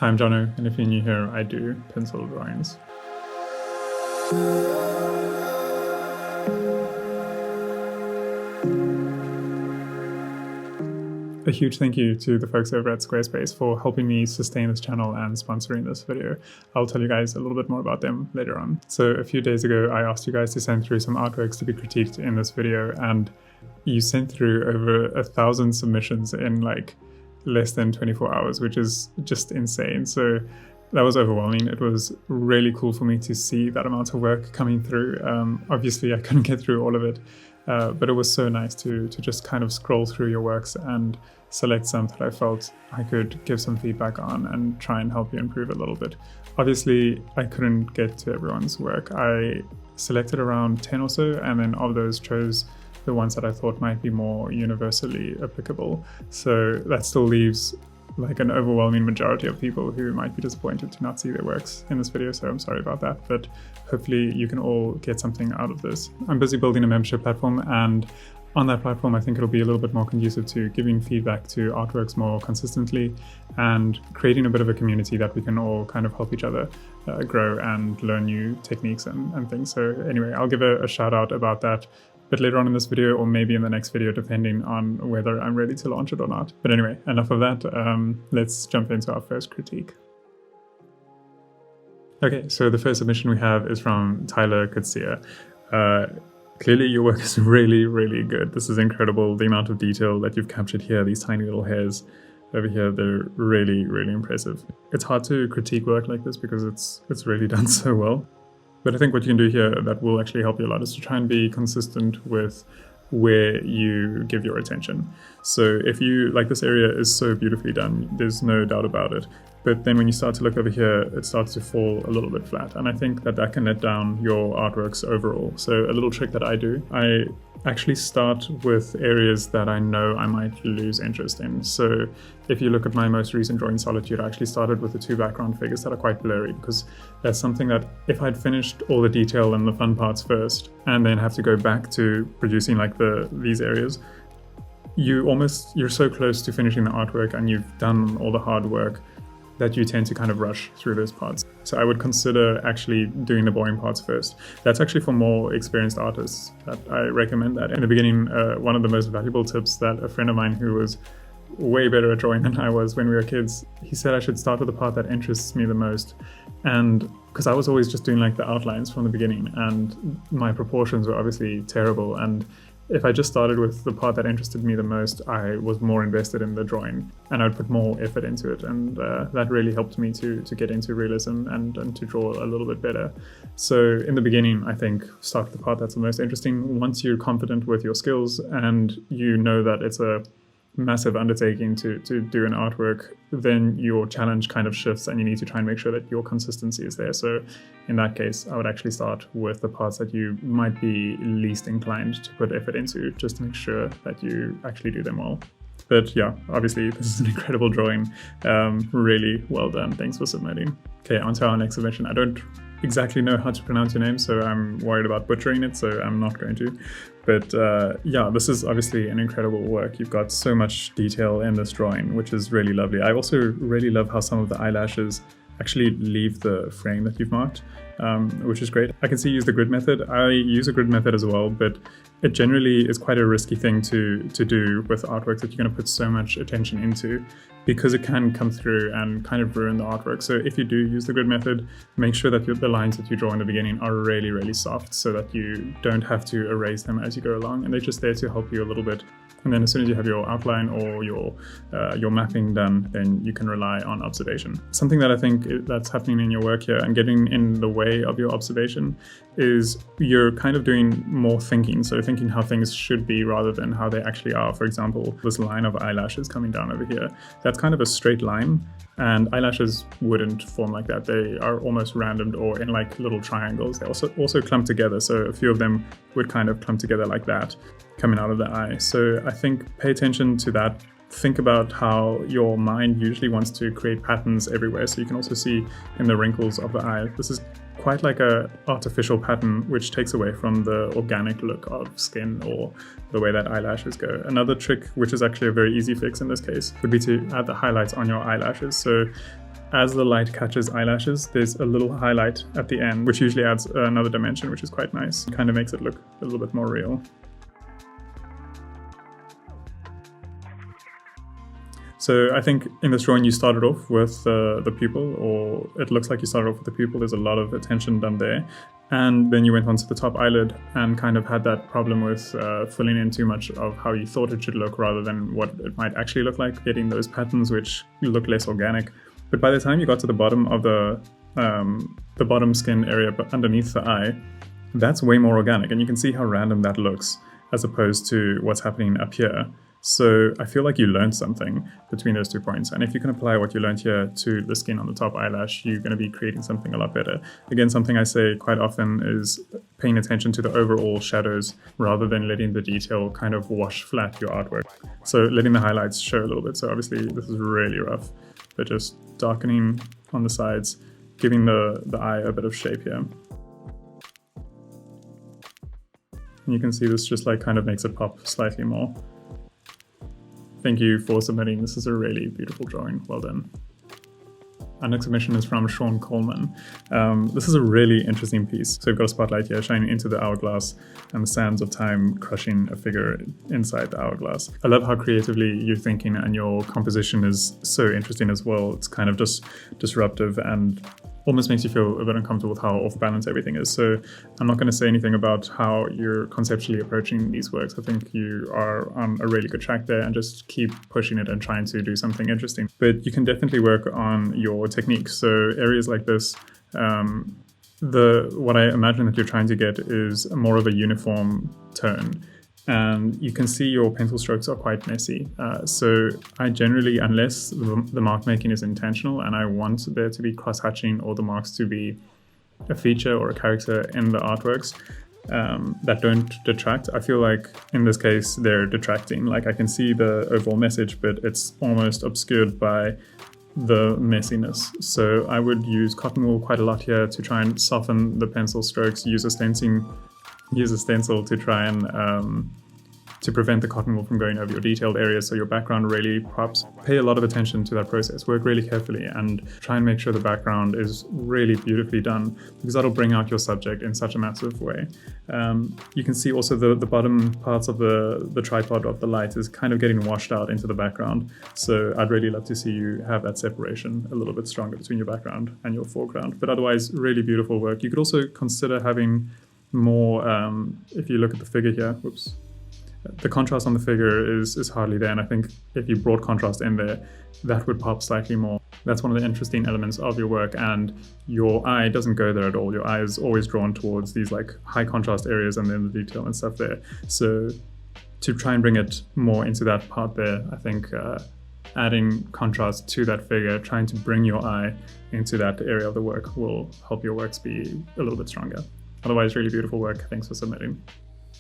Hi, I'm Jono, and if you're new here, I do pencil drawings. A huge thank you to the folks over at Squarespace for helping me sustain this channel and sponsoring this video. I'll tell you guys a little bit more about them later on. So a few days ago, I asked you guys to send through some artworks to be critiqued in this video, and you sent through over 1,000 submissions in like less than 24 hours, which is just insane. So that was overwhelming. It was really cool for me to see that amount of work coming through. Obviously, I couldn't get through all of it, but it was so nice to just kind of scroll through your works and select some that I felt I could give some feedback on and try and help you improve a little bit. Obviously, I couldn't get to everyone's work. I selected around 10 or so, and then of those chose the ones that I thought might be more universally applicable. So that still leaves like an overwhelming majority of people who might be disappointed to not see their works in this video, so I'm sorry about that, but hopefully you can all get something out of this. I'm busy building a membership platform, and on that platform I think it'll be a little bit more conducive to giving feedback to artworks more consistently and creating a bit of a community that we can all kind of help each other grow and learn new techniques and things. So anyway, I'll give a shout out about that a bit later on in this video, or maybe in the next video, depending on whether I'm ready to launch it or not. But anyway, enough of that. Let's jump into our first critique. Okay, so the first submission we have is from Tyler Cassia. Clearly your work is really, really good. This is incredible. The amount of detail that you've captured here, these tiny little hairs over here, they're really, really impressive. It's hard to critique work like this because it's really done so well. But I think what you can do here that will actually help you a lot is to try and be consistent with where you give your attention. So if you, like, this area is so beautifully done, there's no doubt about it. But then when you start to look over here, it starts to fall a little bit flat. And I think that can let down your artworks overall. So a little trick that I do, I actually start with areas that I know I might lose interest in. So if you look at my most recent drawing, Solitude, I actually started with the two background figures that are quite blurry, because that's something that if I'd finished all the detail and the fun parts first, and then have to go back to producing like these areas, you're so close to finishing the artwork and you've done all the hard work that you tend to kind of rush through those parts. So I would consider actually doing the boring parts first. That's actually for more experienced artists that I recommend that. In the beginning, one of the most valuable tips that a friend of mine who was way better at drawing than I was when we were kids, he said I should start with the part that interests me the most. And because I was always just doing like the outlines from the beginning, and my proportions were obviously terrible, and if I just started with the part that interested me the most, I was more invested in the drawing and I'd put more effort into it. And that really helped me to get into realism and to draw a little bit better. So in the beginning, I think start with the part that's the most interesting. Once you're confident with your skills and you know that it's a massive undertaking to do an artwork, then your challenge kind of shifts and you need to try and make sure that your consistency is there. So in that case, I would actually start with the parts that you might be least inclined to put effort into, just to make sure that you actually do them well. But yeah, obviously this is an incredible drawing. Really well done. Thanks for submitting. Okay, on to our next submission. I don't exactly know how to pronounce your name, so I'm worried about butchering it, so I'm not going to. But yeah, this is obviously an incredible work. You've got so much detail in this drawing, which is really lovely. I also really love how some of the eyelashes actually leave the frame that you've marked, which is great. I can see you use the grid method. I use a grid method as well, but it generally is quite a risky thing to do with artwork that you're going to put so much attention into, because it can come through and kind of ruin the artwork. So if you do use the grid method, make sure that the lines that you draw in the beginning are really, really soft so that you don't have to erase them as you go along, and they're just there to help you a little bit. And then as soon as you have your outline or your mapping done, then you can rely on observation. Something that I think that's happening in your work here and getting in the way of your observation is you're kind of doing more thinking. So thinking how things should be rather than how they actually are. For example, this line of eyelashes coming down over here, that's kind of a straight line, and eyelashes wouldn't form like that. They are almost randomed or in like little triangles. They also clump together. So a few of them would kind of clump together like that, coming out of the eye. So I think pay attention to that. Think about how your mind usually wants to create patterns everywhere. So you can also see in the wrinkles of the eye, this is quite like a artificial pattern, which takes away from the organic look of skin or the way that eyelashes go. Another trick, which is actually a very easy fix in this case, would be to add the highlights on your eyelashes. So as the light catches eyelashes, there's a little highlight at the end, which usually adds another dimension, which is quite nice. Kind of makes it look a little bit more real. So I think in this drawing you started off with the pupil, or it looks like you started off with the pupil. There's a lot of attention done there. And then you went on to the top eyelid and kind of had that problem with filling in too much of how you thought it should look rather than what it might actually look like, getting those patterns which look less organic. But by the time you got to the bottom of the bottom skin area underneath the eye, that's way more organic, and you can see how random that looks as opposed to what's happening up here. So I feel like you learned something between those 2 points, and if you can apply what you learned here to the skin on the top eyelash, you're going to be creating something a lot better. Again, something I say quite often is paying attention to the overall shadows rather than letting the detail kind of wash flat your artwork. So letting the highlights show a little bit. So obviously this is really rough, but just darkening on the sides, giving the eye a bit of shape here. And you can see this just like kind of makes it pop slightly more. Thank you for submitting. This is a really beautiful drawing. Well done. Our next submission is from Coleman. This is a really interesting piece. So we've got a spotlight here shining into the hourglass and the sands of time crushing a figure inside the hourglass. I love how creatively you're thinking, and your composition is so interesting as well. It's kind of just disruptive and almost makes you feel a bit uncomfortable with how off balance everything is. So I'm not going to say anything about how you're conceptually approaching these works. I think you are on a really good track there, and just keep pushing it and trying to do something interesting. But you can definitely work on your technique. So areas like this, what I imagine that you're trying to get is more of a uniform tone. And you can see your pencil strokes are quite messy. So I generally, unless the mark making is intentional and I want there to be cross-hatching or the marks to be a feature or a character in the artworks that don't detract, I feel like in this case they're detracting. Like I can see the overall message, but it's almost obscured by the messiness. So I would use cotton wool quite a lot here to try and soften the pencil strokes, use a stencil to try and to prevent the cotton wool from going over your detailed areas so your background really pops. Pay a lot of attention to that process. Work really carefully and try and make sure the background is really beautifully done, because that'll bring out your subject in such a massive way. You can see also the bottom parts of the tripod of the light is kind of getting washed out into the background. So I'd really love to see you have that separation a little bit stronger between your background and your foreground. But otherwise, really beautiful work. You could also consider having more, if you look at the figure here, whoops, the contrast on the figure is hardly there, and I think if you brought contrast in there, that would pop slightly more. That's one of the interesting elements of your work, and your eye doesn't go there at all. Your eye is always drawn towards these like high contrast areas and then the detail and stuff there. So to try and bring it more into that part there, I think adding contrast to that figure, trying to bring your eye into that area of the work will help your works be a little bit stronger. Otherwise, really beautiful work. Thanks for submitting.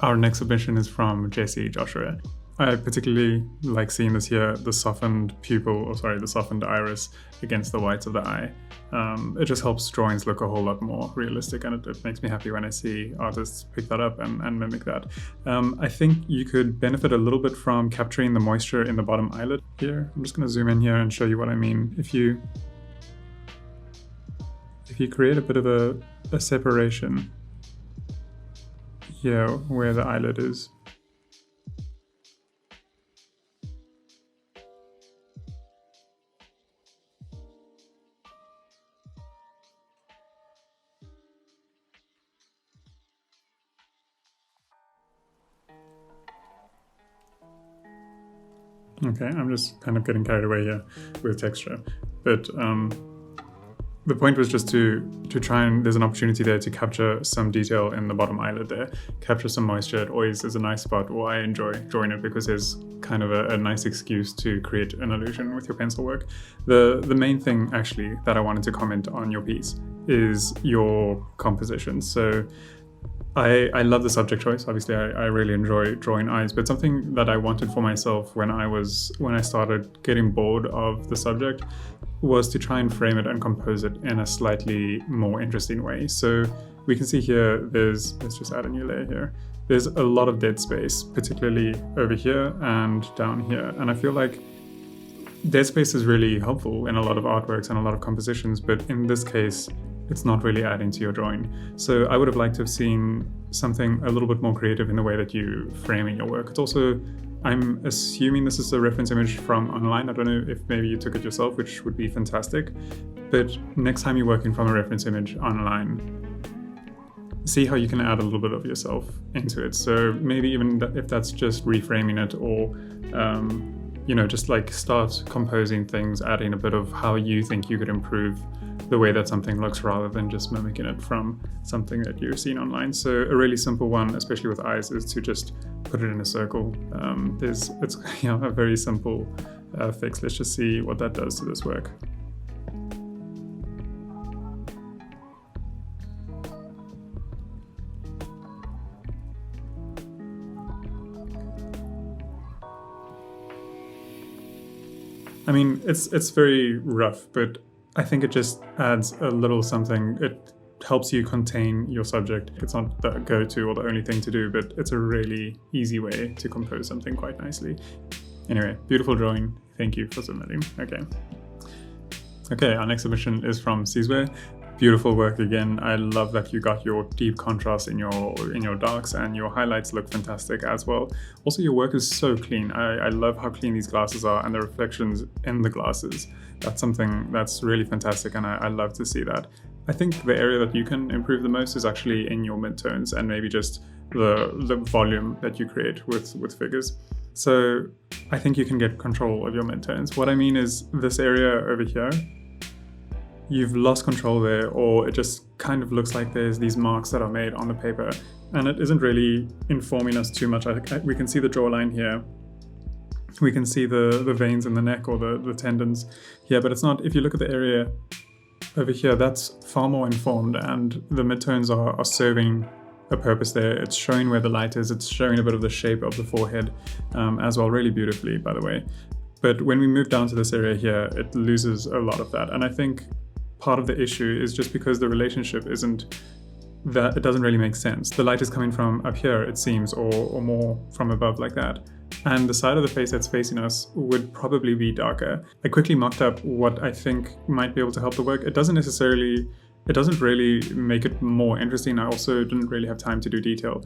Our next submission is from Jesse Joshua. I particularly like seeing this here, the softened the softened iris against the whites of the eye. It just helps drawings look a whole lot more realistic, and it makes me happy when I see artists pick that up and mimic that. I think you could benefit a little bit from capturing the moisture in the bottom eyelid here. I'm just going to zoom in here and show you what I mean. If you create a bit of a separation here where the eyelid is. Okay, I'm just kind of getting carried away here with texture, but the point was just to try and, there's an opportunity there to capture some detail in the bottom eyelid there, capture some moisture. It always is a nice spot, or I enjoy drawing it because there's kind of a nice excuse to create an illusion with your pencil work. The main thing actually that I wanted to comment on your piece is your composition. So I love the subject choice. Obviously, I really enjoy drawing eyes, but something that I wanted for myself when I started getting bored of the subject was to try and frame it and compose it in a slightly more interesting way. So we can see here, let's just add a new layer here. There's a lot of dead space, particularly over here and down here. And I feel like Dead space is really helpful in a lot of artworks and a lot of compositions, but in this case, it's not really adding to your drawing. So I would have liked to have seen something a little bit more creative in the way that you framing your work. It's also, I'm assuming this is a reference image from online. I don't know if maybe you took it yourself, which would be fantastic. But next time you're working from a reference image online, see how you can add a little bit of yourself into it. So maybe even if that's just reframing it, or just like start composing things, adding a bit of how you think you could improve the way that something looks rather than just mimicking it from something that you've seen online. So a really simple one, especially with eyes, is to just put it in a circle. It's a very simple fix. Let's just see what that does to this work. I mean, it's very rough, but I think it just adds a little something. It helps you contain your subject. It's not the go-to or the only thing to do, but it's a really easy way to compose something quite nicely. Anyway, beautiful drawing. Thank you for submitting. Okay, our next submission is from Seizure. Beautiful work again. I love that you got your deep contrast in your darks, and your highlights look fantastic as well. Also, your work is so clean. I love how clean these glasses are and the reflections in the glasses. That's something that's really fantastic, and I love to see that. I think the area that you can improve the most is actually in your midtones and maybe just the volume that you create with figures. So I think you can get control of your midtones. What I mean is this area over here, you've lost control there, or it just kind of looks like there's these marks that are made on the paper, and it isn't really informing us too much. We can see the jawline here. We can see the veins in the neck or the tendons here, but it's not, if you look at the area over here, that's far more informed, and the midtones are serving a purpose there. It's showing where the light is. It's showing a bit of the shape of the forehead as well, really beautifully, by the way. But when we move down to this area here, it loses a lot of that. And I think part of the issue is just because the relationship isn't that, it doesn't really make sense. The light is coming from up here, it seems, or more from above like that. And the side of the face that's facing us would probably be darker. I quickly mocked up what I think might be able to help the work. It doesn't really make it more interesting. I also didn't really have time to do detail.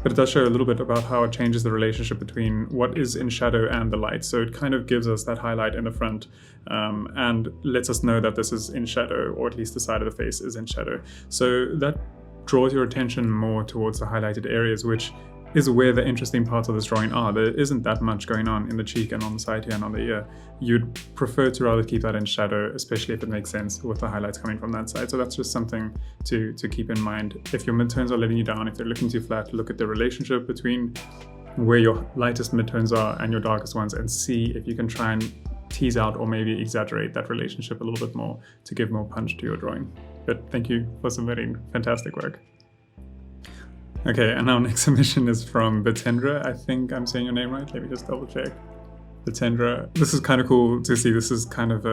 But it does show a little bit about how it changes the relationship between what is in shadow and the light. So it kind of gives us that highlight in the front and lets us know that this is in shadow, or at least the side of the face is in shadow. So that draws your attention more towards the highlighted areas, which is where the interesting parts of this drawing are. There isn't that much going on in the cheek and on the side here and on the ear. You'd prefer to rather keep that in shadow, especially if it makes sense with the highlights coming from that side. So that's just something to keep in mind. If your midtones are letting you down, if they're looking too flat, look at the relationship between where your lightest midtones are and your darkest ones, and see if you can try and tease out or maybe exaggerate that relationship a little bit more to give more punch to your drawing. But thank you for submitting. Fantastic work. Okay, and our next submission is from Betendra. I think I'm saying your name right. Let me just double check. Betendra. This is kind of cool to see. This is kind of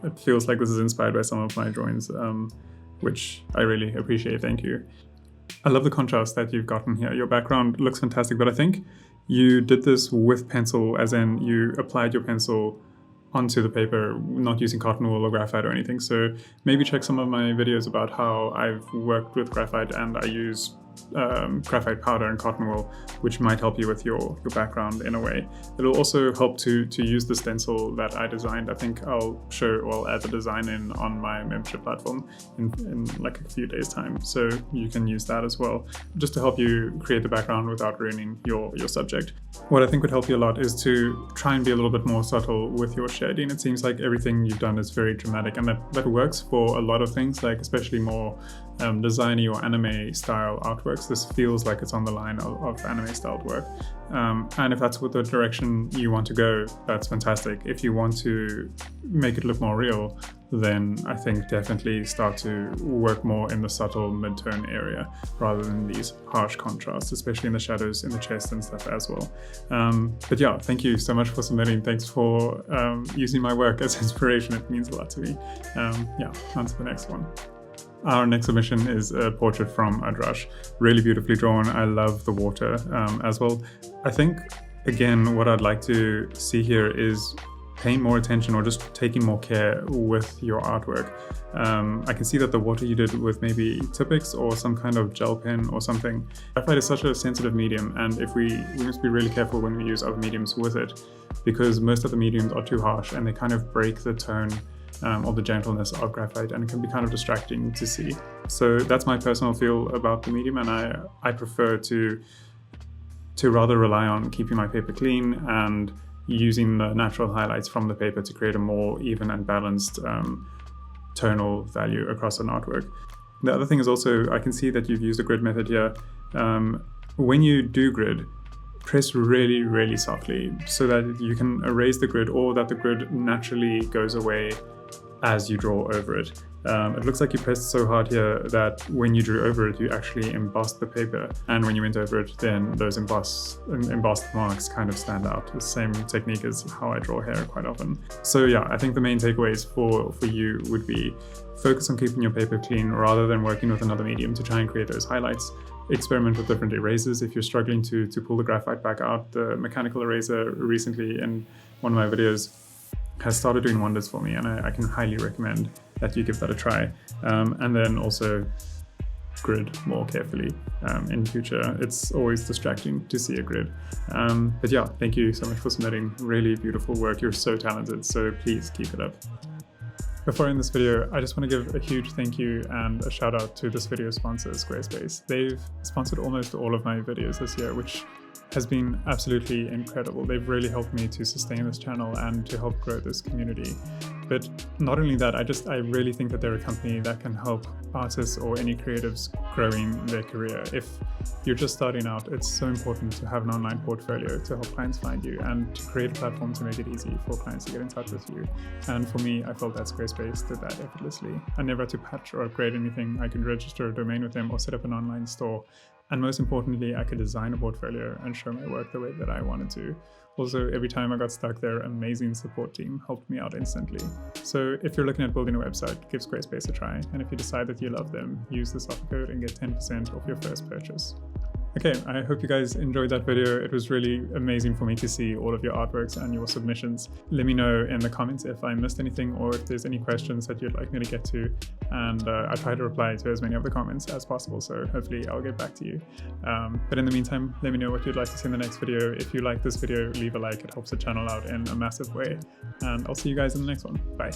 it feels like this is inspired by some of my drawings, which I really appreciate. Thank you. I love the contrast that you've gotten here. Your background looks fantastic, but I think you did this with pencil, as in you applied your pencil onto the paper, not using cotton wool or graphite or anything. So maybe check some of my videos about how I've worked with graphite, and I use graphite powder and cotton wool, which might help you with your background in a way. It'll also help to use the stencil that I designed. I think I'll add the design in on my membership platform in like a few days time, so you can use that as well, just to help you create the background without ruining your subject. What I think would help you a lot is to try and be a little bit more subtle with your shading. It seems like everything you've done is very dramatic, and that works for a lot of things, like especially more designy or anime style artworks. This feels like it's on the line of anime styled work, and if that's what the direction you want to go, that's fantastic. If you want to make it look more real, then I think definitely start to work more in the subtle mid-tone area rather than these harsh contrasts, especially in the shadows in the chest and stuff as well. But yeah, thank you so much for submitting. Thanks for using my work as inspiration. It means a lot to me. Yeah, on to the next one. Our next submission is a portrait from Adrush. Really beautifully drawn. I love the water as well. I think, again, what I'd like to see here is paying more attention or just taking more care with your artwork. I can see that the water you did with maybe Tipex or some kind of gel pen or something. Graphite is such a sensitive medium, and we must be really careful when we use other mediums with it, because most of the mediums are too harsh and they kind of break the tone or the gentleness of graphite, and it can be kind of distracting to see. So that's my personal feel about the medium, and I prefer to rather rely on keeping my paper clean and using the natural highlights from the paper to create a more even and balanced tonal value across an artwork. The other thing is also, I can see that you've used a grid method here. When you do grid, press really, really softly so that you can erase the grid, or that the grid naturally goes away as you draw over it. It looks like you pressed so hard here that when you drew over it, you actually embossed the paper. And when you went over it, then those embossed marks kind of stand out. The same technique as how I draw hair quite often. So yeah, I think the main takeaways for you would be focus on keeping your paper clean rather than working with another medium to try and create those highlights. Experiment with different erasers if you're struggling to pull the graphite back out. The mechanical eraser recently in one of my videos has started doing wonders for me, and I can highly recommend that you give that a try. And then also grid more carefully in future. It's always distracting to see a grid. But yeah, thank you so much for submitting really beautiful work. You're so talented, so please keep it up. Before I end this video, I just want to give a huge thank you and a shout out to this video sponsor, Squarespace. They've sponsored almost all of my videos this year, which has been absolutely incredible. They've really helped me to sustain this channel and to help grow this community. But not only that, I really think that they're a company that can help artists or any creatives growing their career. If you're just starting out, it's so important to have an online portfolio to help clients find you and to create a platform to make it easy for clients to get in touch with you. And for me, I felt that Squarespace did that effortlessly. I never had to patch or upgrade anything. I could register a domain with them or set up an online store. And most importantly, I could design a portfolio and show my work the way that I wanted to. Also, every time I got stuck, their amazing support team helped me out instantly. So if you're looking at building a website, give Squarespace a try. And if you decide that you love them, use this offer code and get 10% off your first purchase. Okay, I hope you guys enjoyed that video. It was really amazing for me to see all of your artworks and your submissions. Let me know in the comments if I missed anything or if there's any questions that you'd like me to get to. And I try to reply to as many of the comments as possible, so hopefully I'll get back to you. But in the meantime, let me know what you'd like to see in the next video. If you like this video, leave a like. It helps the channel out in a massive way. And I'll see you guys in the next one. Bye.